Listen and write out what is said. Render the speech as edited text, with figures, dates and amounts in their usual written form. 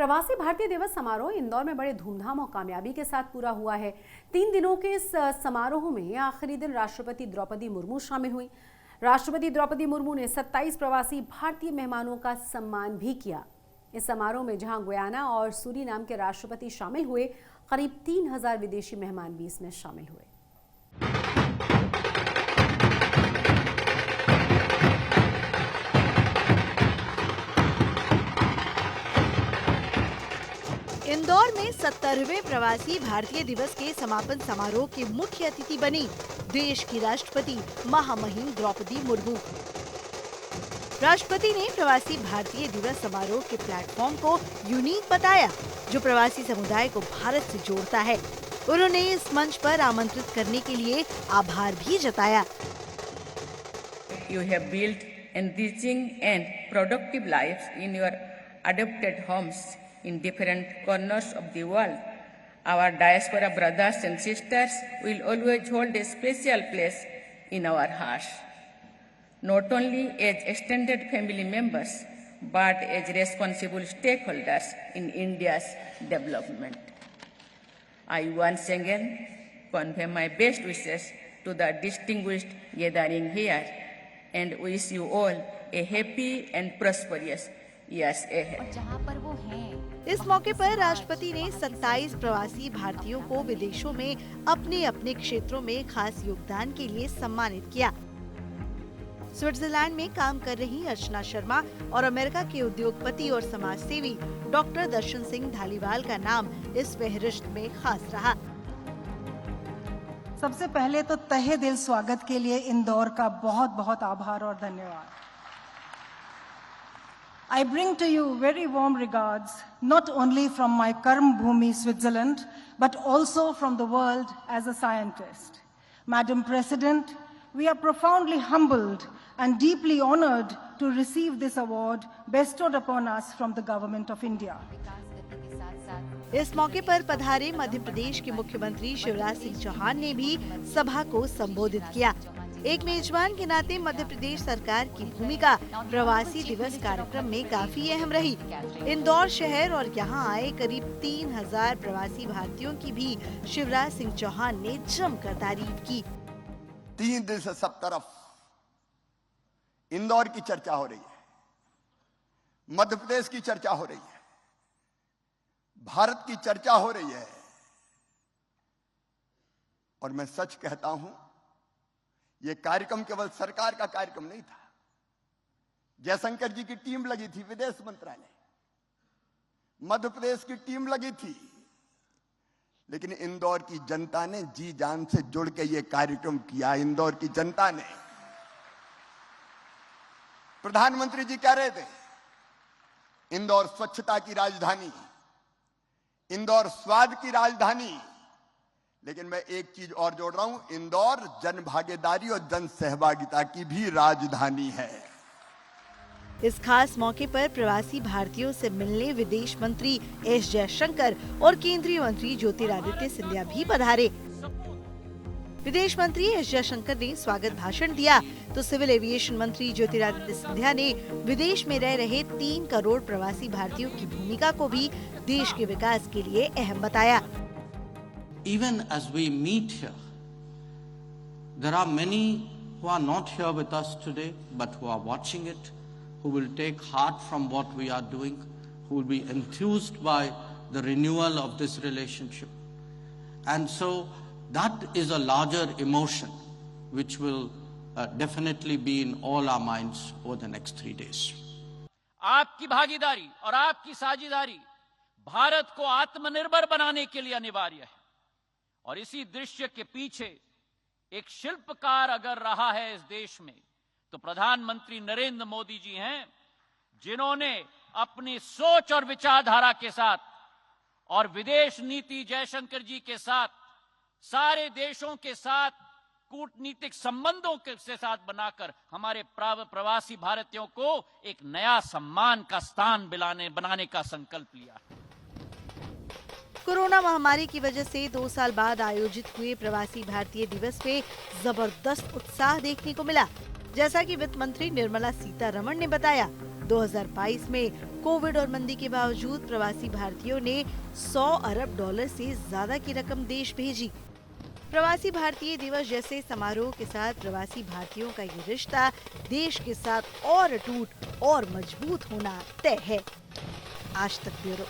प्रवासी भारतीय दिवस समारोह इंदौर में बड़े धूमधाम और कामयाबी के साथ पूरा हुआ है। 3 दिनों के इस समारोह में आखिरी दिन राष्ट्रपति द्रौपदी मुर्मू शामिल हुई। राष्ट्रपति द्रौपदी मुर्मू ने 27 प्रवासी भारतीय मेहमानों का सम्मान भी किया। इस समारोह में जहां गुयाना और सूरीनाम के राष्ट्रपति शामिल हुए, करीब 3000 विदेशी मेहमान भी इसमें शामिल हुए। इंदौर में 70वें प्रवासी भारतीय दिवस के समापन समारोह के मुख्य अतिथि बनी देश की राष्ट्रपति महामहिम द्रौपदी मुर्मू। राष्ट्रपति ने प्रवासी भारतीय दिवस समारोह के प्लेटफॉर्म को यूनिक बताया, जो प्रवासी समुदाय को भारत से जोड़ता है। उन्होंने इस मंच पर आमंत्रित करने के लिए आभार भी जताया। You have built enriching and productive lives in your adopted homes in different corners of the world. Our diaspora brothers and sisters will always hold a special place in our hearts, not only as extended family members, but as responsible stakeholders in India's development. I once again convey my best wishes to the distinguished gathering here and wish you all a happy and prosperous years ahead. इस मौके पर राष्ट्रपति ने 27 प्रवासी भारतीयों को विदेशों में अपने अपने क्षेत्रों में खास योगदान के लिए सम्मानित किया। स्विट्जरलैंड में काम कर रही अर्चना शर्मा और अमेरिका के उद्योगपति और समाजसेवी डॉक्टर दर्शन सिंह धालीवाल का नाम इस फहरिस्त में खास रहा। सबसे पहले तो तहे दिल स्वागत के लिए इंदौर का बहुत बहुत आभार और धन्यवाद। I bring to you very warm regards, not only from my Karm Bhumi, Switzerland, but also from the world as a scientist. Madam President, we are profoundly humbled and deeply honored to receive this award bestowed upon us from the Government of India. इस मौके पर पधारे मध्य प्रदेश के मुख्यमंत्री शिवराज सिंह चौहान ने भी सभा को संबोधित किया। एक मेजबान के नाते मध्य प्रदेश सरकार की भूमिका प्रवासी दिवस कार्यक्रम में काफी अहम रही। इंदौर शहर और यहां आए करीब 3000 प्रवासी भारतीयों की भी शिवराज सिंह चौहान ने जमकर तारीफ की। 3 दिन से सब तरफ इंदौर की चर्चा हो रही है, मध्य प्रदेश की चर्चा हो रही है, भारत की चर्चा हो रही है। और मैं सच कहता हूं, यह कार्यक्रम केवल सरकार का कार्यक्रम नहीं था। जयशंकर जी की टीम लगी थी, विदेश मंत्रालय, मध्य प्रदेश की टीम लगी थी, लेकिन इंदौर की जनता ने जी जान से जुड़ के यह कार्यक्रम किया। इंदौर की जनता ने, प्रधानमंत्री जी कह रहे थे, इंदौर स्वच्छता की राजधानी, इंदौर स्वाद की राजधानी, लेकिन मैं एक चीज और जोड़ रहा हूं, इंदौर जन भागीदारी और जन सहभागिता की भी राजधानी है। इस खास मौके पर प्रवासी भारतीयों से मिलने विदेश मंत्री एस जयशंकर और केंद्रीय मंत्री ज्योतिरादित्य सिंधिया भी पधारे। विदेश मंत्री एस जयशंकर ने स्वागत भाषण दिया, तो सिविल एविएशन मंत्री ज्योतिरादित्य सिंधिया ने विदेश में रह रहे 3 करोड़ प्रवासी भारतीयों की भूमिका को भी देश के विकास के लिए अहम बताया। Even as we meet here, there are many who are not here with us today, but who are watching it, who will take heart from what we are doing, who will be enthused by the renewal of this relationship. And so that is a larger emotion which will definitely be in all our minds over the next 3 days. आपकी भागीदारी और आपकी साझेदारी भारत को आत्मनिर्भर बनाने के लिए अनिवार्य है, और इसी दृश्य के पीछे एक शिल्पकार अगर रहा है इस देश में, तो प्रधानमंत्री नरेंद्र मोदी जी हैं, जिन्होंने अपनी सोच और विचारधारा के साथ और विदेश नीति जयशंकर जी के साथ सारे देशों के साथ कूटनीतिक संबंधों के साथ बनाकर हमारे प्रवासी भारतीयों को एक नया सम्मान का स्थान बनाने का संकल्प लिया। कोरोना महामारी की वजह से 2 साल बाद आयोजित हुए प्रवासी भारतीय दिवस में जबरदस्त उत्साह देखने को मिला। जैसा कि वित्त मंत्री निर्मला सीतारमण ने बताया, 2022 में कोविड और मंदी के बावजूद प्रवासी भारतीयों ने 100 अरब डॉलर से ज्यादा की रकम देश भेजी। प्रवासी भारतीय दिवस जैसे समारोह के साथ प्रवासी भारतीयों का ये रिश्ता देश के साथ और अटूट और मजबूत होना तय है। आज तक ब्यूरो।